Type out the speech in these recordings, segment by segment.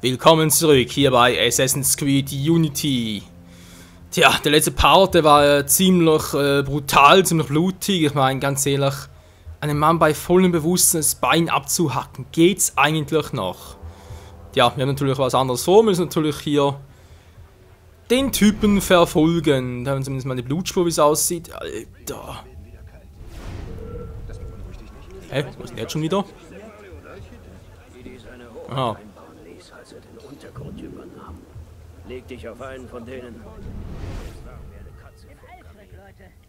Willkommen zurück hier bei Assassin's Creed Unity. Tja, der letzte Part, der war ziemlich brutal, ziemlich blutig. Ich meine, ganz ehrlich, einem Mann bei vollem Bewusstsein das Bein abzuhacken, geht's eigentlich noch? Ja, wir haben natürlich was anderes vor, wir müssen natürlich hier den Typen verfolgen. Da haben wir zumindest mal eine Blutspur, wie es aussieht. Alter. Hä? Was ist denn jetzt schon wieder? Aha. Leg dich auf einen von denen. Leute,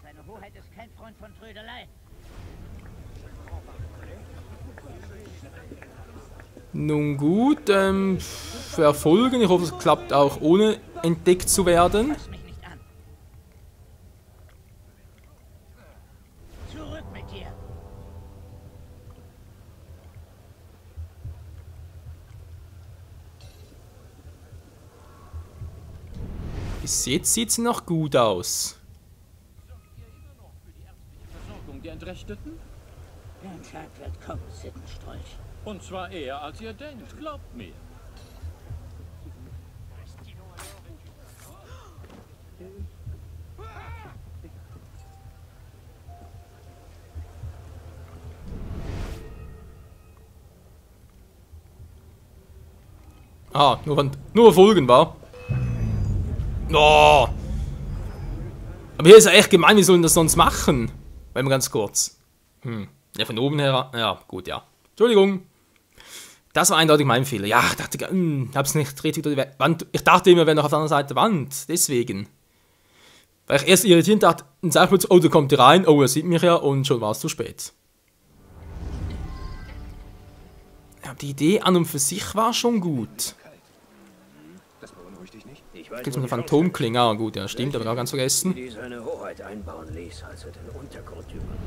seine Hoheit ist kein Freund von Trödelei. Nun gut, verfolgen. Ich hoffe, es klappt auch ohne entdeckt zu werden. Fass mich nicht an. Zurück mit dir. Bis jetzt sieht es noch gut aus. Versorgung der Entrechteten? Der Tag wird kommen, Sittenstrolch. Und zwar eher als ihr denkt, glaubt mir. Ah, nur folgen, war. Oh. Aber hier ist ja echt gemein, wie sollen das sonst machen? Weil mal ganz kurz. Ja, von oben her. Ja, gut, ja. Entschuldigung. Das war eindeutig mein Fehler. Ja, ich dachte, ich hab's nicht richtig durch die Wand. Ich dachte immer, wir wären noch auf der anderen Seite der Wand. Deswegen. Weil ich erst irritiert dachte, und sag plötzlich, oh, da kommt ihr rein, oh, er sieht mich ja, und schon war es zu spät. Ja, die Idee an und für sich war schon gut. Gibt es eine Phantomklinge? Ah, gut, ja, stimmt, aber auch ganz vergessen. Die seine Hoheit einbauen ließ, als er den Untergrund übernahm.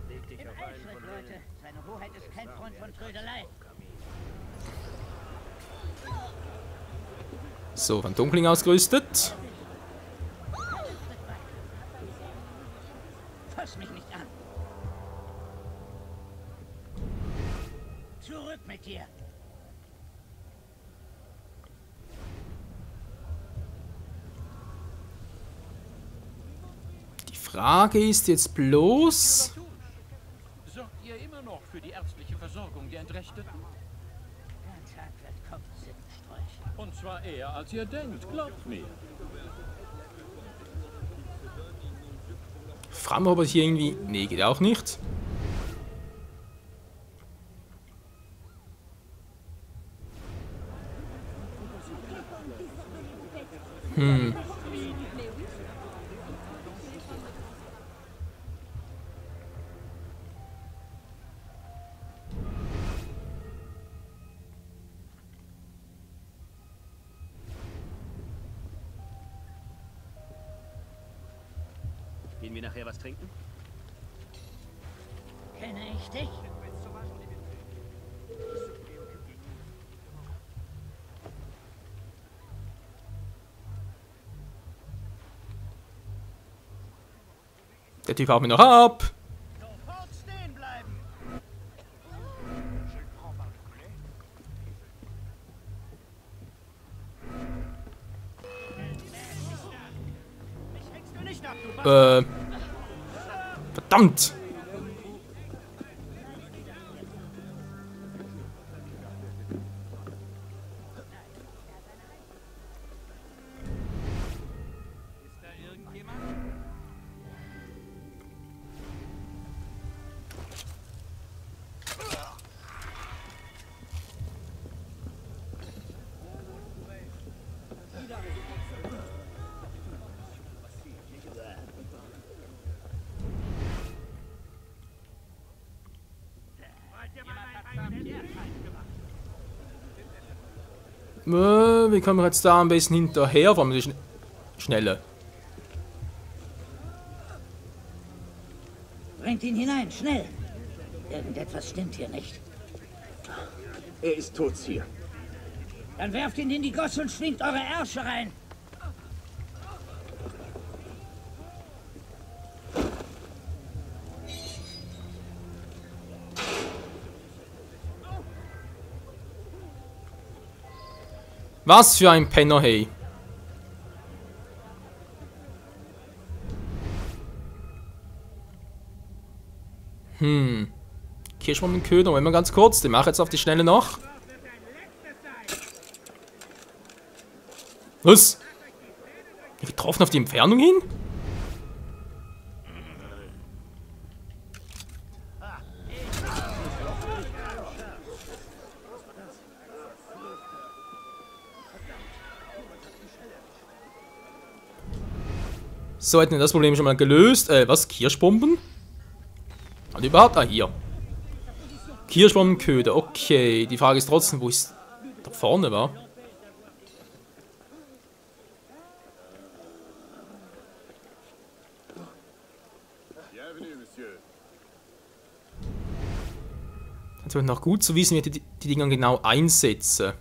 Leg dich auf einen von Leute, denen. seine Hoheit ist kein Freund von Trödelei. So, Phantomklinge ausgerüstet. Fass mich nicht an. Zurück mit dir. Die Frage ist jetzt bloß... Sorgt ihr immer noch für die ärztliche Versorgung der Entrechteten? Der Tag wird kommen, Sittenstrolch. Und zwar eher als ihr denkt, glaubt mir. Fragen wir, ob es hier irgendwie... Nee, geht auch nicht. Gehen wir nachher was trinken? Kenne ich dich? Der Typ haut mir noch ab. Sofort stehen bleiben. Verdammt. Wie kommen wir jetzt da am besten hinterher? Vor allem die Schnelle. Bringt ihn hinein, schnell. Irgendetwas stimmt hier nicht. Er ist tot hier. Dann werft ihn in die Gosse und schwingt eure Ärsche rein. Was für ein Penner, hey. Kirschwammenköder, wollen wir ganz kurz. Den mache ich jetzt auf die Schnelle noch. Was? Getroffen auf die Entfernung hin? So, hätten wir das Problem schon mal gelöst. Was? Kirschbomben? Und überhaupt? Ah, hier. Kirschbombenköder, okay. Die Frage ist trotzdem, wo es da vorne war. Es wäre noch gut zu wissen, wie ich die Dinger genau einsetze.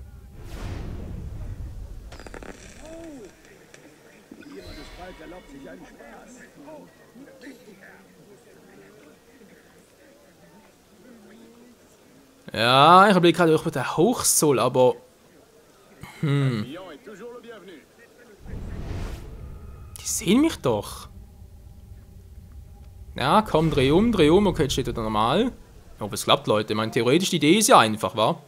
Ja, ich überlege gerade, ob ich da hoch soll, aber... Die sehen mich doch. Ja, komm, dreh um. Okay, jetzt steht da normal. Ich hoffe, es klappt, Leute. Ich meine, theoretisch, die Idee ist ja einfach, wa?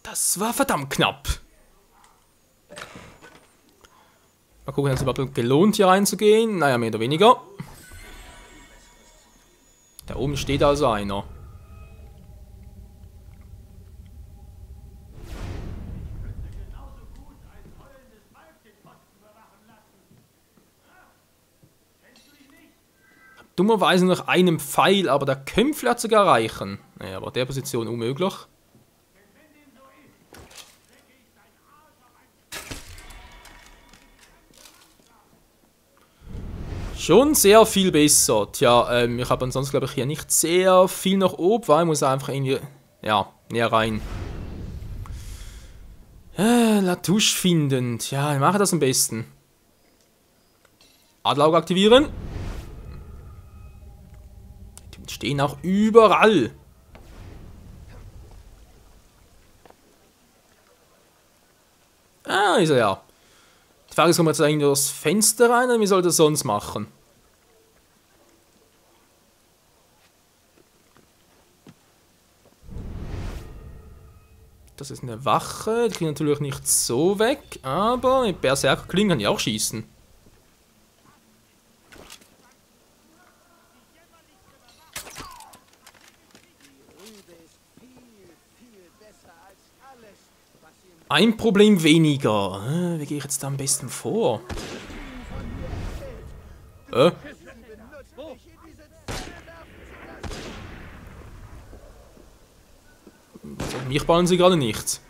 Das war verdammt knapp. Mal gucken, ob es überhaupt gelohnt, hier reinzugehen. Naja, mehr oder weniger. Da oben steht also einer. Dummerweise noch einem Pfeil, aber der Kämpfler hat sogar erreichen. Naja, aber der Position unmöglich. Schon sehr viel besser. Tja, ich habe ansonsten, glaube ich, hier nicht sehr viel nach oben, weil ich muss einfach irgendwie, ja, näher rein. Latouche finden. Tja, ich mache das am besten. Adlerauge aktivieren. Die stehen auch überall. Ah, ist er ja. Die Frage ist, kommen wir jetzt eigentlich durch das Fenster rein, oder wie soll das sonst machen? Das ist eine Wache, die kriegen natürlich nicht so weg, aber mit Berserkerklingen kann ich auch schießen. Ein Problem weniger. Wie gehe ich jetzt da am besten vor? Mich bauen sie gerade nicht.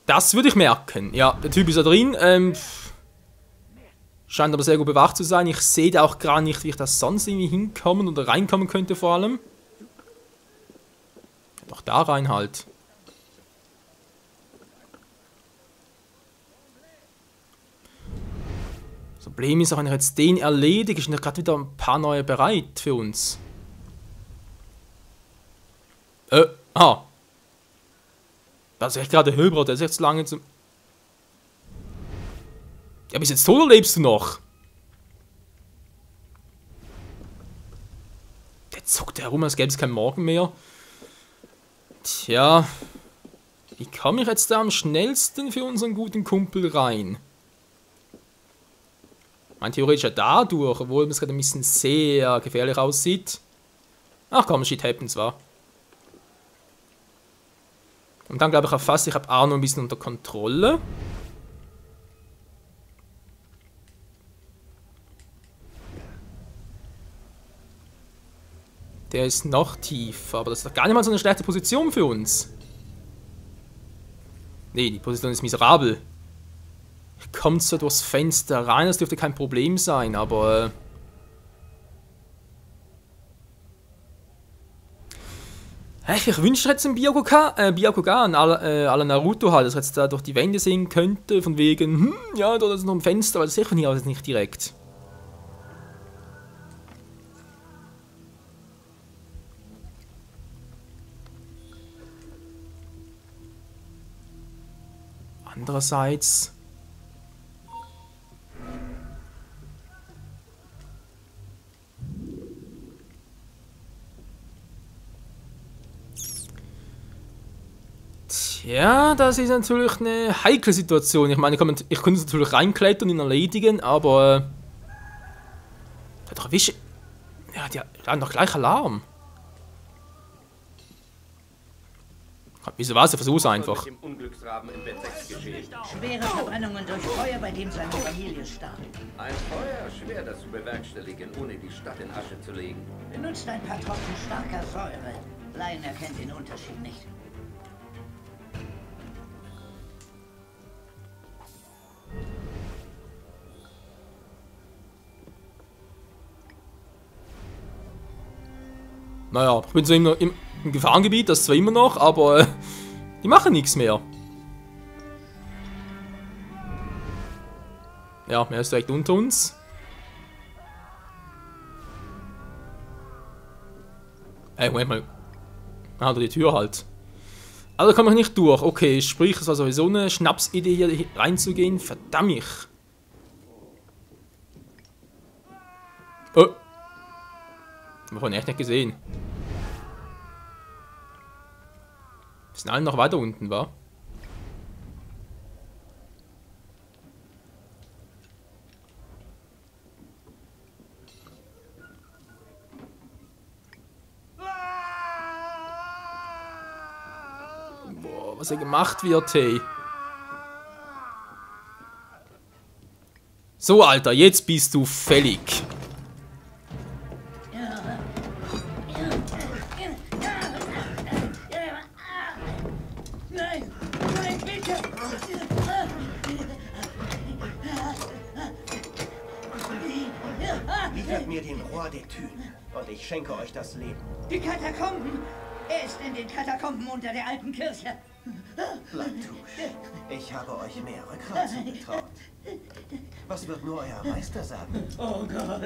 Das würde ich merken. Ja, der Typ ist da drin. Scheint aber sehr gut bewacht zu sein. Ich sehe da auch gar nicht, wie ich da sonst irgendwie hinkommen oder reinkommen könnte vor allem. Doch da rein halt. Das Problem ist auch, wenn ich jetzt den erledige, sind ja gerade wieder ein paar neue bereit für uns. Das ist echt gerade Höbro, der ist jetzt lange zum... Ja, bist jetzt tot oder lebst du noch? Der zuckt herum, als gäbe es keinen Morgen mehr. Tja, wie komme ich jetzt da am schnellsten für unseren guten Kumpel rein? Mein theoretisch ja dadurch, obwohl es gerade ein bisschen sehr gefährlich aussieht. Ach komm, shit happens, wa? Und dann glaube ich auch fast, ich habe Arno ein bisschen unter Kontrolle. Der ist noch tiefer, aber das ist doch gar nicht mal so eine schlechte Position für uns. Nee, die Position ist miserabel. Ich komme so durchs Fenster rein, das dürfte kein Problem sein, aber... Ich wünschte, jetzt ein Byakugan à la Naruto halt, dass er jetzt da durch die Wände sehen könnte, von wegen, ja, da ist noch ein Fenster, aber das sehe ich von hier aus nicht direkt. Andererseits... Ja, das ist natürlich eine heikle Situation. Ich meine, ich könnte es natürlich reinklettern und ihn erledigen, aber... der hat doch erwischt... Ja, die haben doch gleich Alarm. Wieso was? Ich versuch's einfach. Schwere Verbrennungen durch Feuer, bei dem seine Familie starb. Ein Feuer, schwer das zu bewerkstelligen, ohne die Stadt in Asche zu legen. Benutzt ein paar Tropfen starker Säure. Laien erkennt den Unterschied nicht. Naja, ich bin so im Gefahrengebiet, das zwar immer noch, aber die machen nichts mehr. Ja, er ist direkt unter uns. Moment mal. Ah, da die Tür halt. Also da kann man nicht durch. Okay, sprich, es war sowieso eine Schnapsidee, hier reinzugehen. Verdammt. Oh. Haben wir vorhin echt nicht gesehen. Wir sind alle noch weiter unten, wa? Boah, was hier gemacht wird, hey. So, Alter, jetzt bist du fällig. Liefert mir den Roi des Thunes und ich schenke euch das Leben. Die Katakomben! Er ist in den Katakomben unter der alten Kirche. Latouche, ich habe euch mehr Rückgrat zugetraut. Was wird nur euer Meister sagen? Oh Gott,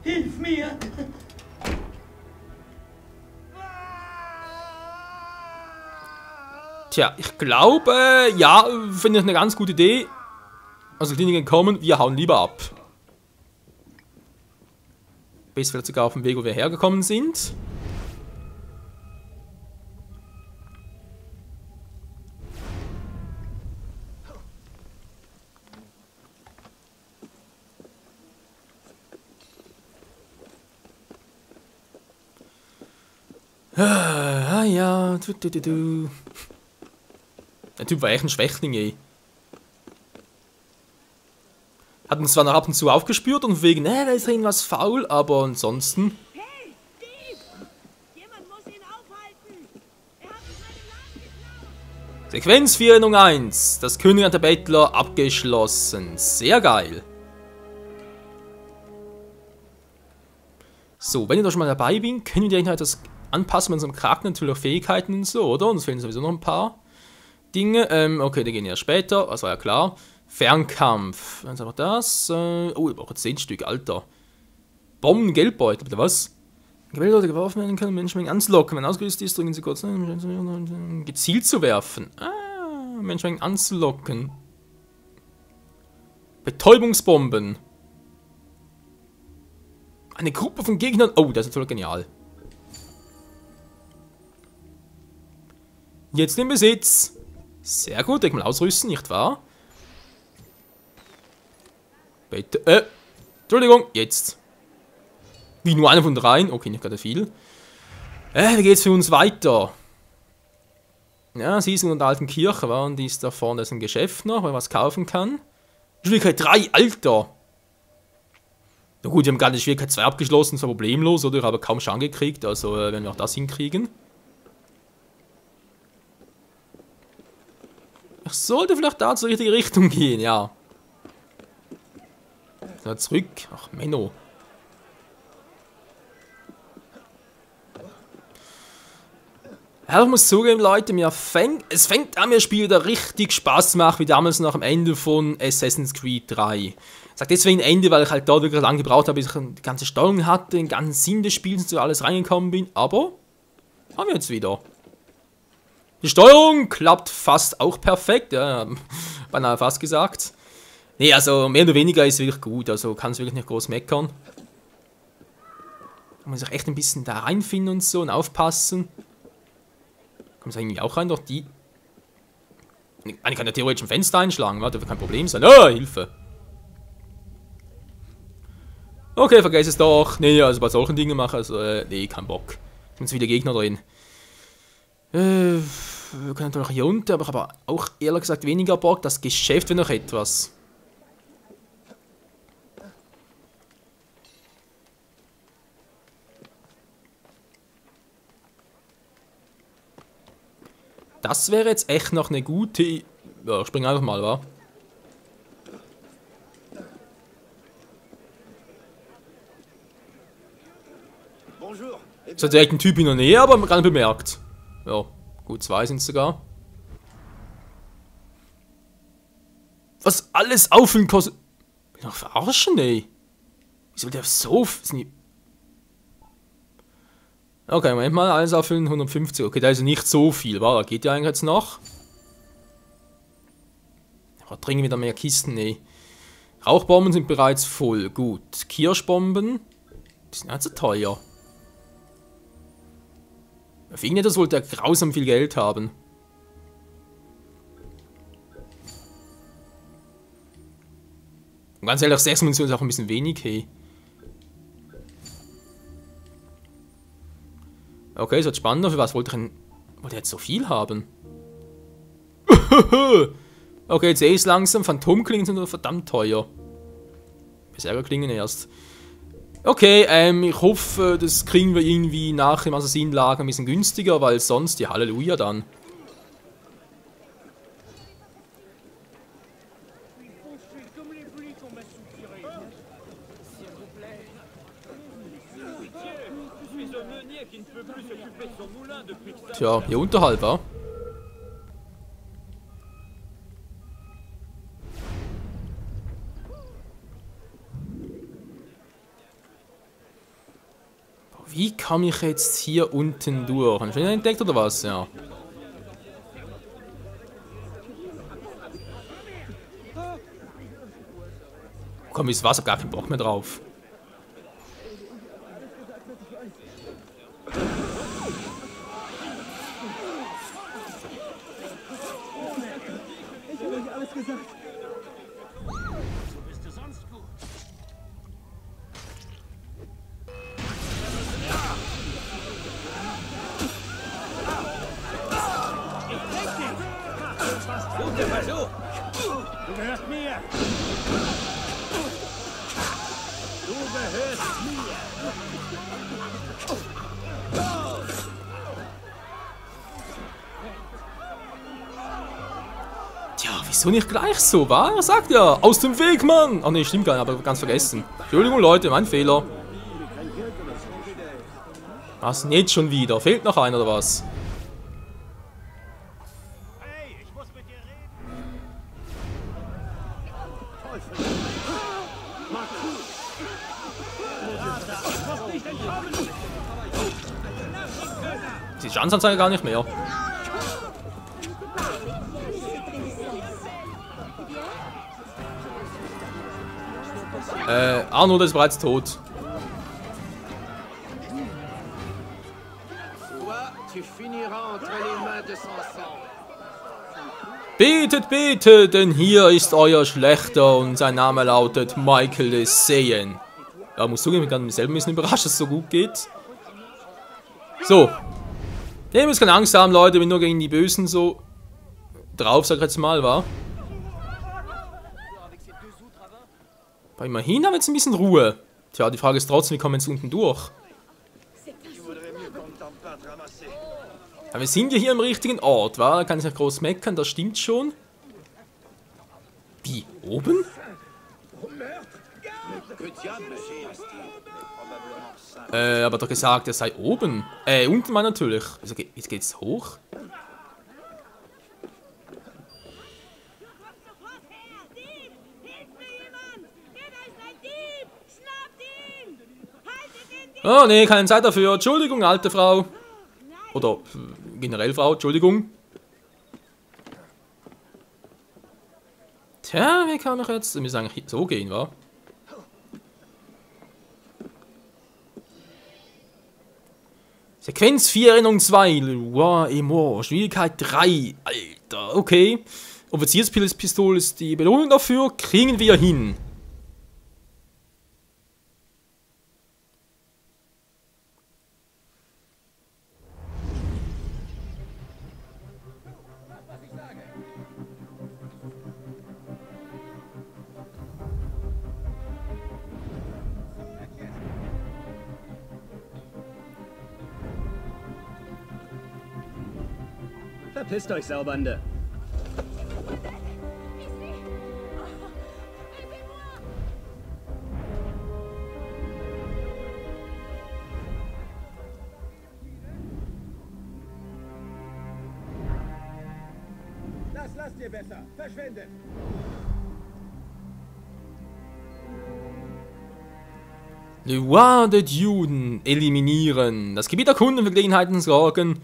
hilf mir! Tja, ich glaube, ja, finde ich eine ganz gute Idee. Also Kliniken kommen, wir hauen lieber ab. Bis vielleicht sogar auf dem Weg, wo wir hergekommen sind. Ah ja, du. Der Typ war echt ein Schwächling, ey. Hat uns zwar noch ab und zu aufgespürt und wegen, da ist irgendwas faul, aber ansonsten... Hey, Steve! Jemand muss ihn aufhalten! Er hat uns meine Laden geklaut! Sequenz 4.1. Das Königreich der Bettler abgeschlossen. Sehr geil. So, wenn ich da schon mal dabei bin, können wir direkt noch etwas anpassen mit unserem Charakter, natürlich auch Fähigkeiten und so, oder? Uns fehlen sowieso noch ein paar Dinge. Okay, die gehen ja später, das war ja klar. Fernkampf. Dann einfach das. Oh, ich brauche 10 Stück, Alter. Bomben, Geldbeutel, oder was? Gewählte geworfen werden können, Menschenmengen anzulocken. Wenn ausgerüstet ist, drücken sie kurz gezielt zu werfen. Ah, Menschenmengen anzulocken. Betäubungsbomben. Eine Gruppe von Gegnern. Oh, das ist natürlich genial. Jetzt in Besitz. Sehr gut, direkt mal ausrüsten, nicht wahr? Bitte. Entschuldigung, jetzt. Wie nur einer von 3? Okay, nicht gerade viel. Wie geht's für uns weiter? Ja, sie ist in der alten Kirche, war und die ist da vorne, ist ein Geschäft noch, wo man was kaufen kann. Schwierigkeit 3, Alter! Na gut, wir haben gerade Schwierigkeit 2 abgeschlossen, das war problemlos, oder? Ich habe kaum Schaden gekriegt, also wenn wir auch das hinkriegen. Ich sollte vielleicht da zur richtigen Richtung gehen, ja. So, zurück. Ach, Menno. Ja, ich muss zugeben, Leute, es fängt an, mir Spiel wieder richtig Spaß zu machen, wie damals nach dem Ende von Assassin's Creed 3. Ich sage deswegen Ende, weil ich halt dort wirklich lange gebraucht habe, bis ich die ganze Steuerung hatte, den ganzen Sinn des Spiels und so alles reingekommen bin, aber haben wir jetzt wieder. Die Steuerung klappt fast auch perfekt, ja, beinahe fast gesagt. Nee, also mehr oder weniger ist wirklich gut, also kann es wirklich nicht groß meckern. Man muss sich echt ein bisschen da reinfinden und so und aufpassen. Kommt es eigentlich auch rein durch die... Ich kann ja theoretisch ein Fenster einschlagen, das wird kein Problem sein. Oh, Hilfe! Okay, vergess es doch. Nee, also bei solchen Dingen mache also, nee, kein Bock. Sind wieder Gegner drin. Wir können natürlich hier unten, aber ich habe auch ehrlich gesagt weniger Bock. Das Geschäft wäre noch etwas. Das wäre jetzt echt noch eine gute... Ja, ich spring einfach mal, wa? Es hat direkt ein Typ in der Nähe, aber gar nicht bemerkt. Ja, gut, 2 sind es sogar. Was alles auffüllen kostet... Bin ich noch verarschen, ey? Wieso will der so... Okay, Moment mal, alles auffüllen, 150. Okay, da ist nicht so viel, war? Da geht ja eigentlich jetzt noch. Aber dringend wieder mehr Kisten, nee. Rauchbomben sind bereits voll, gut. Kirschbomben, die sind nicht so teuer. Auf irgendetwas wollte er grausam viel Geld haben. Und ganz ehrlich, 6 Munition ist auch ein bisschen wenig, hey. Okay, es wird spannender. Für was wollte er jetzt so viel haben? Okay, jetzt sehe ich es langsam. Phantomklingen sind verdammt teuer. Berserkerklingen erst. Okay, ich hoffe, das kriegen wir irgendwie nach dem Assassinenlager ein bisschen günstiger, weil sonst, ja, Halleluja dann. Tja, hier unterhalb, wa? Wie komme ich jetzt hier unten durch? Hast du ihn entdeckt oder was? Ja. Komm, ins Wasser, gar keinen Bock mehr drauf. Du gehörst mir! Du gehörst mir! Tja, wieso nicht gleich so, wa? Er sagt ja, aus dem Weg, Mann! Ach ne, stimmt gar nicht, aber ganz vergessen. Entschuldigung, Leute, mein Fehler. Was denn jetzt schon wieder? Fehlt noch einer oder was? Die Chanceanzeige gar nicht mehr. Arnold ist bereits tot. Betet, betet, denn hier ist euer Schlechter und sein Name lautet Michael de Seyen. Ja, muss zugeben, ich bin selber ein bisschen überrascht, dass es so gut geht. So. Ihr müsst keine Angst haben, Leute, wenn nur gegen die Bösen so drauf, sag ich jetzt mal, wa? Aber immerhin haben wir jetzt ein bisschen Ruhe. Tja, die Frage ist trotzdem, wie kommen wir jetzt unten durch? Aber wir sind ja hier am richtigen Ort, wa? Da kann ich nicht groß meckern, das stimmt schon. Wie? Oben? Aber doch gesagt, er sei oben. Unten mal natürlich. Also, jetzt geht's hoch. Du kommst sofort her! Dieb! Hilft mir jemand! Da ist ein Dieb! Schnappt ihn! Haltet den Dieb! Oh, nee, keine Zeit dafür. Entschuldigung, alte Frau. Oder generell Frau, Entschuldigung. Tja, wie kann ich jetzt? Wir müssen eigentlich so gehen, wa? Sequenz 4, Erinnerung 2. Wow, Emor. Schwierigkeit 3. Alter, okay. Offizierspistole ist die Belohnung dafür. Kriegen wir hin. Verpisst euch, Saubande. Das lasst ihr besser. Verschwindet. Le Roi de Dune eliminieren. Das Gebiet erkunden, für Gelegenheiten sorgen.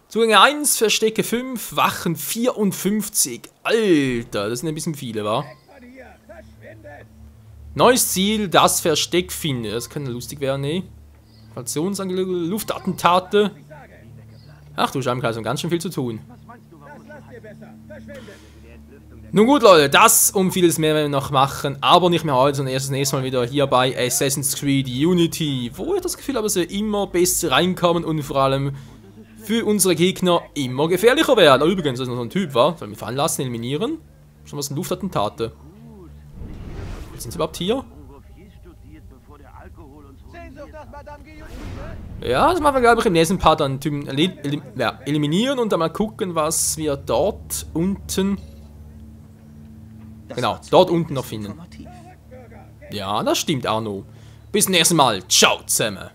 Zugänge 1, Verstecke 5, Wachen 54. Alter, das sind ein bisschen viele, wa? Neues Ziel, das Versteck finde. Das könnte lustig werden, ne? Inflationsangelegenheiten, Luftattentate. Ach du Scheibenkreis, ganz schön viel zu tun. Nun gut, Leute, das und vieles mehr werden wir noch machen, aber nicht mehr heute, sondern erst das nächste Mal wieder hier bei Assassin's Creed Unity, wo ich das Gefühl habe, dass wir immer besser reinkommen und vor allem für unsere Gegner immer gefährlicher werden. Übrigens, das ist noch so ein Typ, wa? Sollen wir fallen lassen, eliminieren? Schon was sind Luftattentate? Sind sie überhaupt hier? Ja, das machen wir, glaube ich, im nächsten Part dann Typen eliminieren und dann mal gucken, was wir dort unten... Genau, dort unten noch finden. Ja, das stimmt, Arno. Bis zum nächsten Mal. Ciao zusammen.